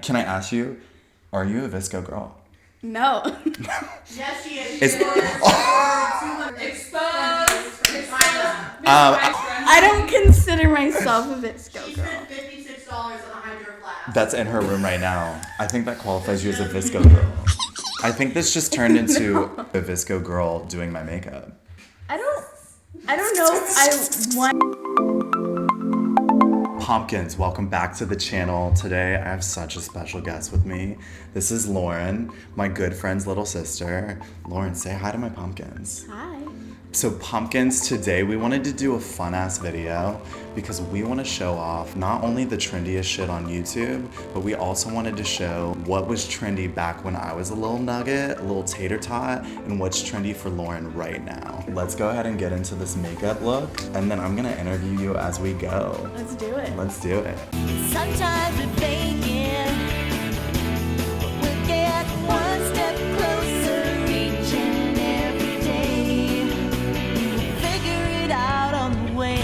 Can I ask you, are you a VSCO girl? No. Yes, she is. It's- Exposed. I don't consider myself a VSCO She girl. spent $56 on a hydro flask. That's in her room right now. I think that qualifies you as a VSCO girl. I think this just turned into a VSCO girl doing my makeup. I don't know if I want. Pumpkins, welcome back to the channel. Today I have such a special guest with me. This is Lauren, my good friend's little sister. Lauren, say hi to my pumpkins. Hi. So Pumpkins, today we wanted to do a fun ass video because we want to show off not only the trendiest shit on YouTube, but we also wanted to show what was trendy back when I was a little nugget, a little tater tot, and what's trendy for Lauren right now. Let's go ahead and get into this makeup look, and then I'm gonna interview you as we go. Let's do it. Let's do it. Sometimes we're faking, but we'll get one step closer each and every day. We'll figure it out on the way.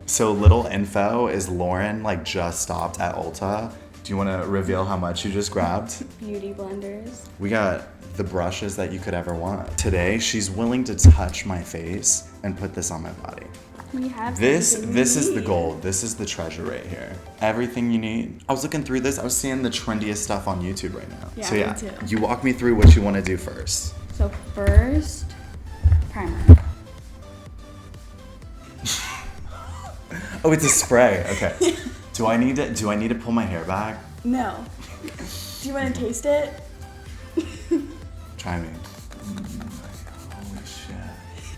So little info is Lauren just stopped at Ulta. Do you want to reveal how much you just grabbed? Beauty blenders. We got the brushes that you could ever want. Today, she's willing to touch my face and put this on my body. We have This everything we is the need. gold. This is the treasure right here. Everything you need. I was looking through this. I was seeing the trendiest stuff on YouTube right now. Yeah, So me yeah, too. you walk me through what you want to do first. So first, primer. Oh, it's a spray. Okay. Do I need to pull my hair back? No. Do you want to taste it? Try me. Holy shit.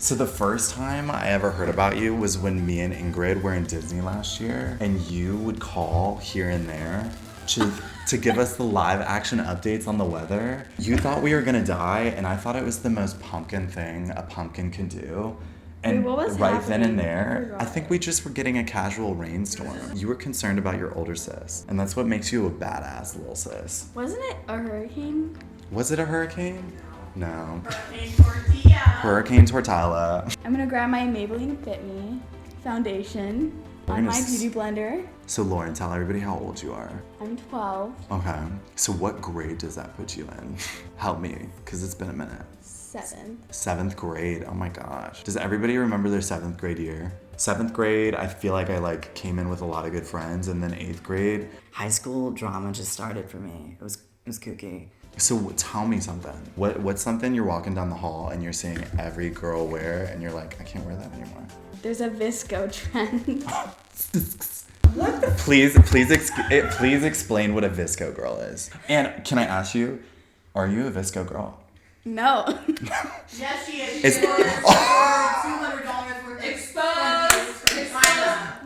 So the first time I ever heard about you was when me and Ingrid were in Disney last year, and you would call here and there to give us the live action updates on the weather. You thought we were gonna die, and I thought it was the most pumpkin thing a pumpkin can do. And Wait, what was right then and happening? I there, forgot. I think we just were getting a casual rainstorm. You were concerned about your older sis, and that's what makes you a badass little sis. Wasn't it a hurricane? Was it a hurricane? No. Hurricane tortilla. Hurricane Tortilla. I'm gonna grab my Maybelline Fit Me foundation We're on gonna my s- beauty blender. So Lauren, tell everybody how old you are. I'm 12. Okay. So what grade does that put you in? Help me, because it's been a minute. 7. 7th grade. Oh my gosh. Does everybody remember their 7th grade year? 7th grade, I feel like I came in with a lot of good friends, and then 8th grade. High school drama just started for me. It was kooky. So tell me something. What's something you're walking down the hall and you're seeing every girl wear, and you're like, I can't wear that anymore. There's a VSCO trend. Please explain what a VSCO girl is. And can I ask you, are you a VSCO girl? No. Yes, she is. It's- $200 worth. Exposed.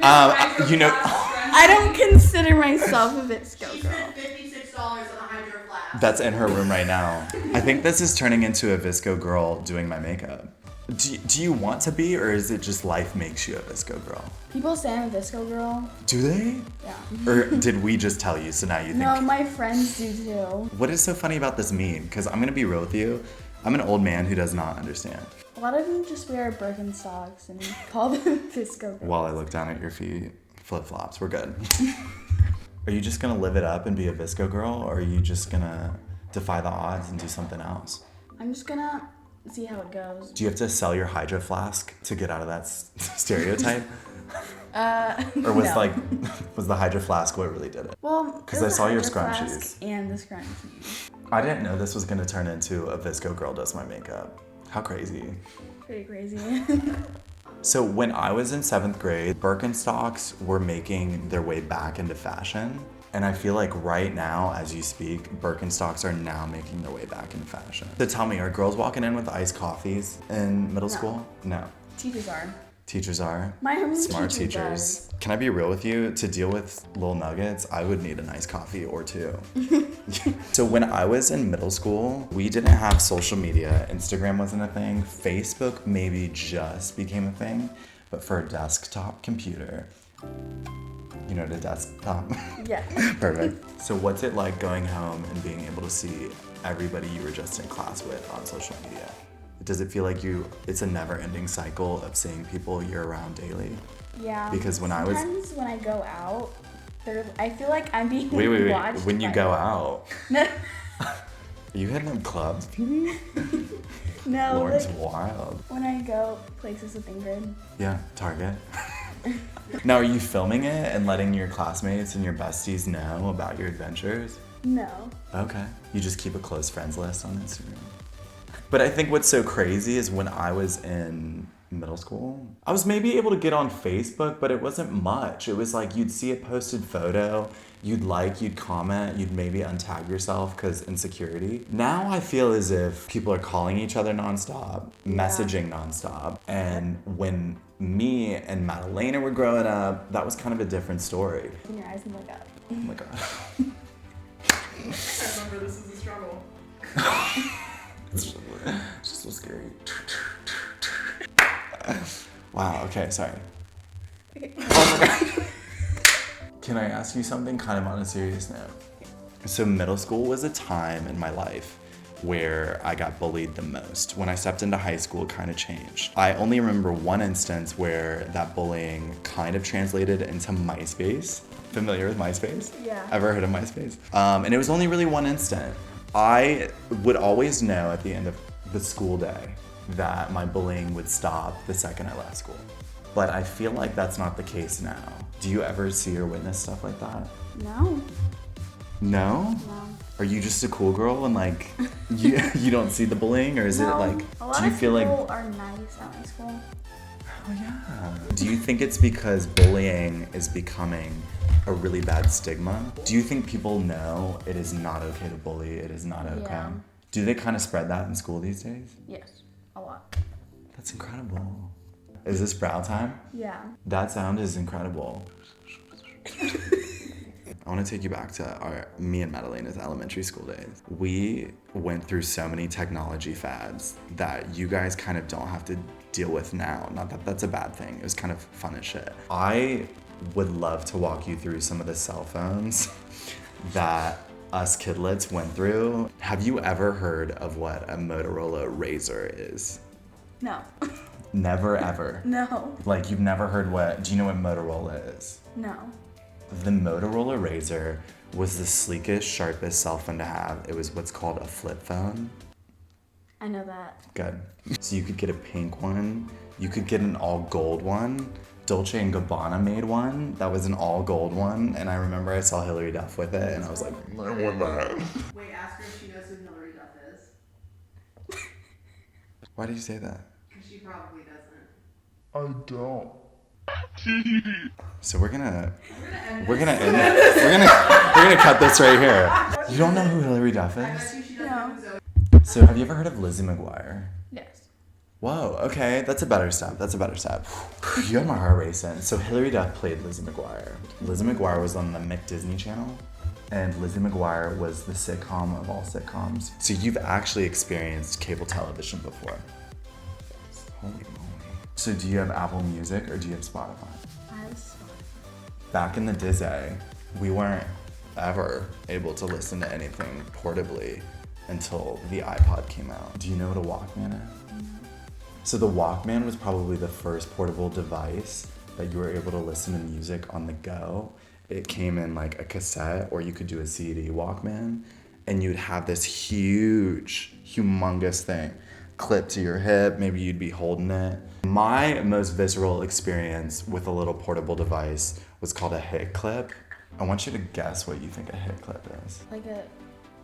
I don't consider myself a VSCO She girl. spent $56 on a hydro flask. That's in her room right now. I think this is turning into a VSCO girl doing my makeup. Do you want to be, or is it just life makes you a VSCO girl? People say I'm a VSCO girl. Do they? Yeah. Or did we just tell you, so now you think? No, my friends do too. What is so funny about this meme? Because I'm gonna be real with you. I'm an old man who does not understand. A lot of them just wear Birkenstocks and call them VSCO girls. While I look down at your feet, flip-flops, we're good. Are you just gonna live it up and be a VSCO girl, or are you just gonna defy the odds and do something else? I'm just gonna see how it goes. Do you have to sell your hydro flask to get out of that stereotype? Or was No. was the hydro flask what really did it? Well, 'Cause it I was saw a your hydro flask scrunchies. and the scrunchies. I didn't know this was gonna turn into a VSCO girl does my makeup. How crazy. Pretty crazy. So when I was in 7th grade, Birkenstocks were making their way back into fashion. And I feel like right now, as you speak, Birkenstocks are now making their way back into fashion. So tell me, are girls walking in with iced coffees in middle school? No. Teachers are. Teachers are. My home Smart teacher teachers. Can I be real with you? To deal with little nuggets, I would need a nice coffee or two. So when I was in middle school, we didn't have social media. Instagram wasn't a thing. Facebook maybe just became a thing. But for a desktop computer, you know, the desktop. Yeah. Perfect. So what's it like going home and being able to see everybody you were just in class with on social media? Does it feel like it's a never-ending cycle of seeing people year-round daily? Yeah. Because when I was... Sometimes when I go out, I feel like I'm being Wait. watched. When you by go them. out, No. are you hitting up clubs, Phoebe? No, Lauren's like, wild. when I go places with Ingrid. Yeah, Target. Now, are you filming it and letting your classmates and your besties know about your adventures? No. Okay. You just keep a close friends list on Instagram. But I think what's so crazy is when I was in middle school, I was maybe able to get on Facebook, but it wasn't much. It was like you'd see a posted photo, you'd comment, you'd maybe untag yourself because insecurity. Now I feel as if people are calling each other nonstop, messaging nonstop. And when me and Madalena were growing up, that was kind of a different story. In your eyes and look up. Oh my God. I remember this is a struggle. It's just so scary. Wow, okay, sorry. Oh my God. Can I ask you something kind of on a serious note? So middle school was a time in my life where I got bullied the most. When I stepped into high school, it kind of changed. I only remember one instance where that bullying kind of translated into MySpace. Familiar with MySpace? Yeah. Ever heard of MySpace? And it was only really one instant. I would always know at the end of the school day that my bullying would stop the second I left school. But I feel like that's not the case now. Do you ever see or witness stuff like that? No. No? No. Are you just a cool girl and like you don't see the bullying, or is No. it like A lot do you of feel like people are nice at my school. oh yeah. Do you think it's because bullying is becoming a really bad stigma? Do you think people know it is not okay to bully, it is not okay? Yeah. Do they kind of spread that in school these days? Yes. A lot. That's incredible. Is this brow time? Yeah. That sound is incredible. I want to take you back to me and Madalena's elementary school days. We went through so many technology fads that you guys kind of don't have to deal with now. Not that that's a bad thing. It was kind of fun as shit. I would love to walk you through some of the cell phones that us kidlets went through. Have you ever heard of what a Motorola Razr is? No. Never ever. No. Like you've never heard do you know what Motorola is? No. The Motorola Razr was the sleekest, sharpest cell phone to have. It was what's called a flip phone. I know that. Good. So you could get a pink one. You could get an all gold one. Dolce & Gabbana made one that was an all gold one. And I remember I saw Hilary Duff with it and I was like, I want that. Wait, ask her if she knows who Hillary Duff is. Why did you say that? Because she probably doesn't. I don't. So we're gonna end end it. We're gonna cut this right here. You don't know who Hilary Duff I is? bet you she doesn't No. know who Zoe. So have you ever heard of Lizzie McGuire? Yes. Whoa, okay, that's a better step. You had my heart racing. So Hilary Duff played Lizzie McGuire. Lizzie McGuire was on the McDisney Channel, and Lizzie McGuire was the sitcom of all sitcoms. So you've actually experienced cable television before. Holy moly. So do you have Apple Music or do you have Spotify? I was Spotify. Back in the day, we weren't ever able to listen to anything portably until the iPod came out. Do you know what a Walkman is? So the Walkman was probably the first portable device that you were able to listen to music on the go. It came in like a cassette, or you could do a CD Walkman, and you'd have this huge, humongous thing clipped to your hip. Maybe you'd be holding it. My most visceral experience with a little portable device was called a hit clip. I want you to guess what you think a hit clip is. Like a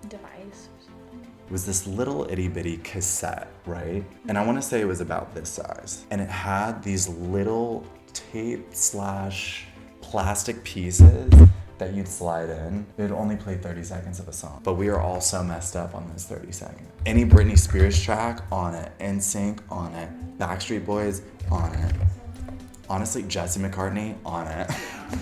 device or something. It was this little itty bitty cassette, right? And I want to say it was about this size. And it had these little tape / plastic pieces that you'd slide in. It would only play 30 seconds of a song. But we were all so messed up on those 30 seconds. Any Britney Spears track, on it. NSYNC, on it. Backstreet Boys, on it. Honestly, Jesse McCartney, on it.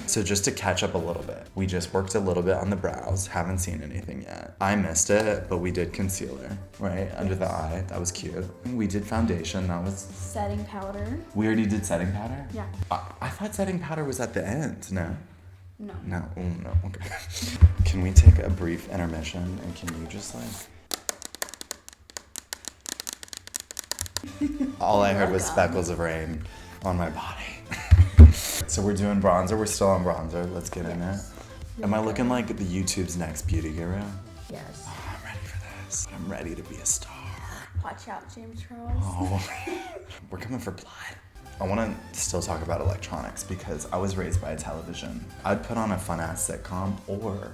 So just to catch up a little bit, we just worked a little bit on the brows. Haven't seen anything yet. I missed it, but we did concealer, right? Under the eye. That was cute. We did foundation. That was... Setting powder. We already did setting powder? Yeah. I thought setting powder was at the end, no? No. No, oh no, okay. Can we take a brief intermission and can you just like... All I heard was Welcome. speckles of rain on my body. So we're doing bronzer. We're still on bronzer. Let's get in it. Am I looking like the YouTube's next beauty guru? Yes. Oh, I'm ready for this. I'm ready to be a star. Watch out, James Charles. Oh, we're coming for blood. I want to still talk about electronics because I was raised by a television. I'd put on a fun-ass sitcom or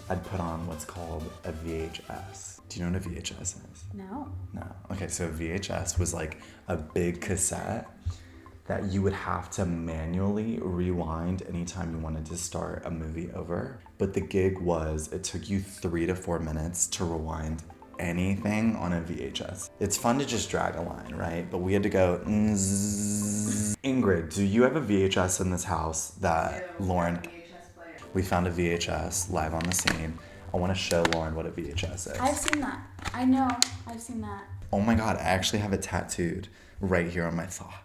I'd put on what's called a VHS. Do you know what a VHS is? No. No. Okay, so VHS was like a big cassette that you would have to manually rewind anytime you wanted to start a movie over. But the gig was, it took you 3 to 4 minutes to rewind anything on a VHS. It's fun to just drag a line, right? But we had to go, Ingrid, do you have a VHS in this house that Lauren, VHS player. we found a VHS live on the scene. I want to show Lauren what a VHS is. I've seen that. I know. I've seen that. Oh my God, I actually have it tattooed right here on my thigh.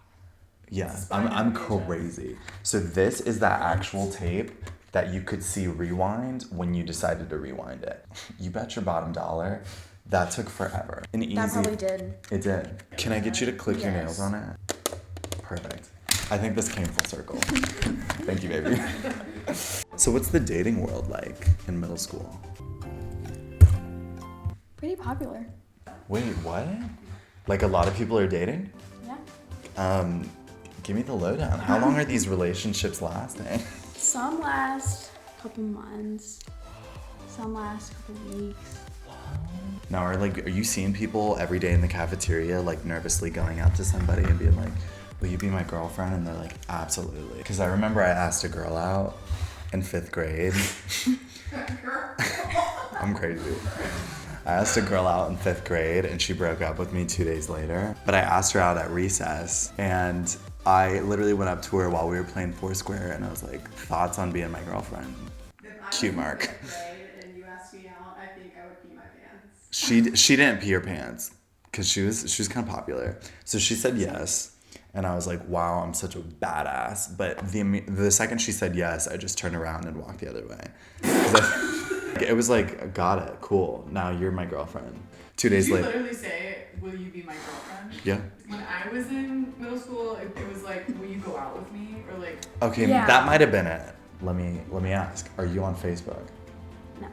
Yeah, I'm crazy. So this is that actual tape that you could see rewind when you decided to rewind it. You bet your bottom dollar that took forever. An easy. That probably did. It did. Can I get you to click your Yes. nails on it? Perfect. I think this came full circle. Thank you, baby. So what's the dating world like in middle school? Pretty popular. Wait, what? Like a lot of people are dating? Yeah. Give me the lowdown. How long are these relationships lasting? Some last a couple months. Some last a couple weeks. Now, are you seeing people every day in the cafeteria, like nervously going out to somebody and being like, will you be my girlfriend? And they're like, absolutely. Because I remember I asked a girl out in 5th grade. I'm crazy. I asked a girl out in 5th grade and she broke up with me 2 days later. But I asked her out at recess and I literally went up to her while we were playing Foursquare and I was like, thoughts on being my girlfriend? If I Cute was in mark. 5th grade and you asked me out, I think I would pee my pants. She didn't pee her pants because she was kind of popular. So she said yes. And I was like, wow, I'm such a badass. But the second she said yes, I just turned around and walked the other way. 'Cause it was like, got it, cool. Now you're my girlfriend. 2 days Did you later. literally say, will you be my girlfriend? Yeah. When I was in middle school, it was like, will you go out with me? Or like, Okay, Yeah. that might have been it. Let me ask. Are you on Facebook? No.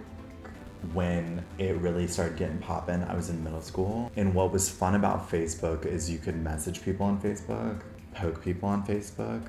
When it really started getting poppin', I was in middle school. And what was fun about Facebook is you could message people on Facebook, poke people on Facebook.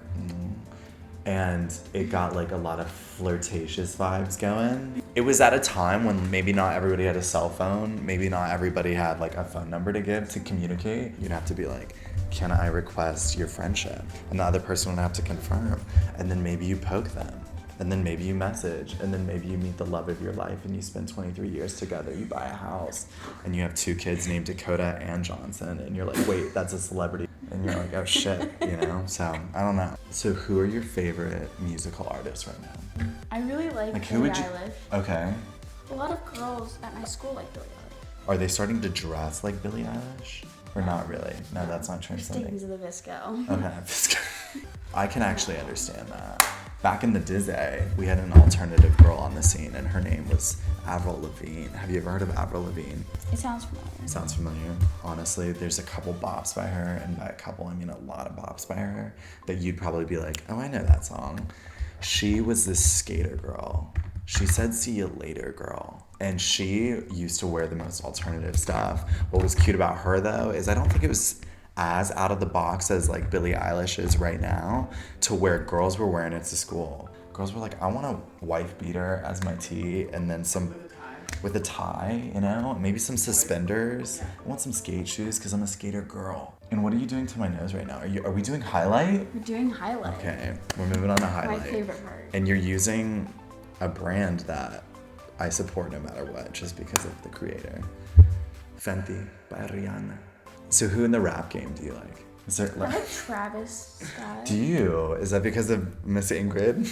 And it got like a lot of flirtatious vibes going. It was at a time when maybe not everybody had a cell phone. Maybe not everybody had like a phone number to give to communicate. You'd have to be like, can I request your friendship? And the other person would have to confirm. And then maybe you poke them. And then maybe you message. And then maybe you meet the love of your life and you spend 23 years together. You buy a house and you have 2 kids named Dakota and Johnson. And you're like, wait, that's a celebrity. And you're like, oh shit, you know? So, I don't know. So who are your favorite musical artists right now? I really like Like who Billie would you... Eilish. Okay. A lot of girls at my school like Billie Eilish. Are they starting to dress like Billie Eilish? Or not really? No, that's not transcending. Stevens of the VSCO. Okay. I can actually understand that. Back in the Disney, we had an alternative girl on the scene, and her name was Avril Lavigne. Have you ever heard of Avril Lavigne? It sounds familiar. Sounds familiar. Honestly, there's a couple bops by her, and by a couple, I mean a lot of bops by her, that you'd probably be like, oh, I know that song. She was this skater girl. She said, see you later, girl. And she used to wear the most alternative stuff. What was cute about her, though, is I don't think it was as out of the box as like Billie Eilish is right now, to where girls were wearing it to school. Girls were like, I want a wife beater as my tee and then some with a tie, you know, maybe some suspenders. I want some skate shoes because I'm a skater girl. And what are you doing to my nose right now? Are we doing highlight? We're doing highlight. Okay, we're moving on to My highlight. favorite part. And you're using a brand that I support no matter what, just because of the creator. Fenty by Rihanna. So who in the rap game do you like? Is there I like Travis Scott. Do you? Is that because of Miss Ingrid?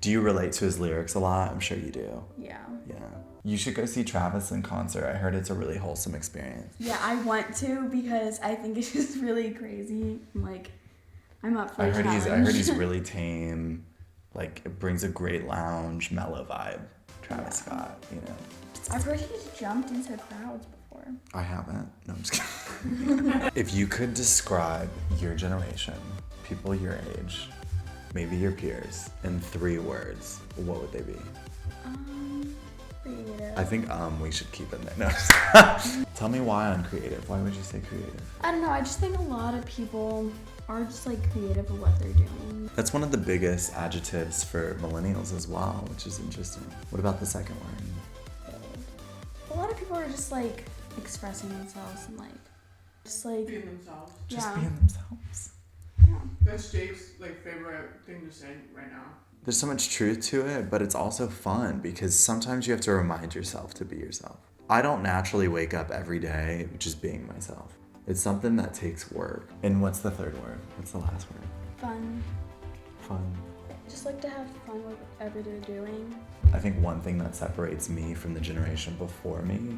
Do you relate to his lyrics a lot? I'm sure you do. Yeah. Yeah. You should go see Travis in concert. I heard it's a really wholesome experience. Yeah, I want to because I think it's just really crazy. I'm up for I a heard challenge. he's really tame. Like, it brings a great lounge, mellow vibe. Travis Scott, you know. I've heard he's jumped into crowds before. before. I haven't. No, I'm just kidding. If you could describe your generation, people your age, maybe your peers, in 3 words, what would they be? Creative. I think we should keep it in there. No. Tell me why on creative. Why would you say creative? I don't know, I just think a lot of people are just like creative with what they're doing. That's one of the biggest adjectives for millennials as well, which is interesting. What about the second word? A lot of people are just like expressing themselves and like just like Being themselves. Just yeah. being themselves. Yeah. That's Jake's like favorite thing to say right now. There's so much truth to it, but it's also fun because sometimes you have to remind yourself to be yourself. I don't naturally wake up every day just being myself. It's something that takes work. And what's the third word? What's the last word? Fun. Fun. Just like to have fun with whatever they're doing. I think one thing that separates me from the generation before me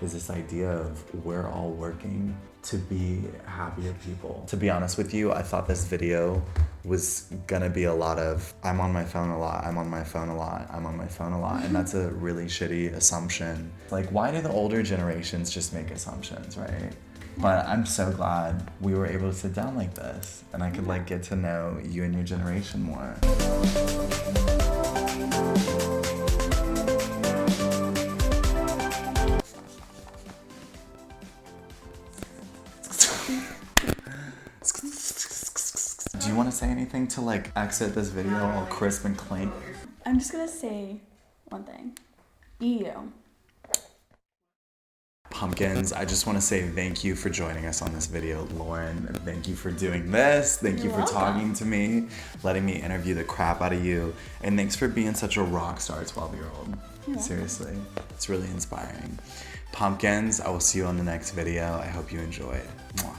is this idea of we're all working to be happier people. To be honest with you, I thought this video was gonna be a lot of I'm on my phone a lot, I'm on my phone a lot, I'm on my phone a lot, and that's a really shitty assumption. Like, why do the older generations just make assumptions, right? But I'm so glad we were able to sit down like this and I could like get to know you and your generation more. Do you want to say anything to like exit this video all crisp and clean? I'm just gonna say one thing. EU. Pumpkins, I just want to say thank you for joining us on this video. Lauren, thank you for doing this. Thank you You're for welcome. talking to me, letting me interview the crap out of you. And thanks for being such a rock star 12-year-old. welcome. Seriously, it's really inspiring. Pumpkins, I will see you on the next video. I hope you enjoyed. Mwah.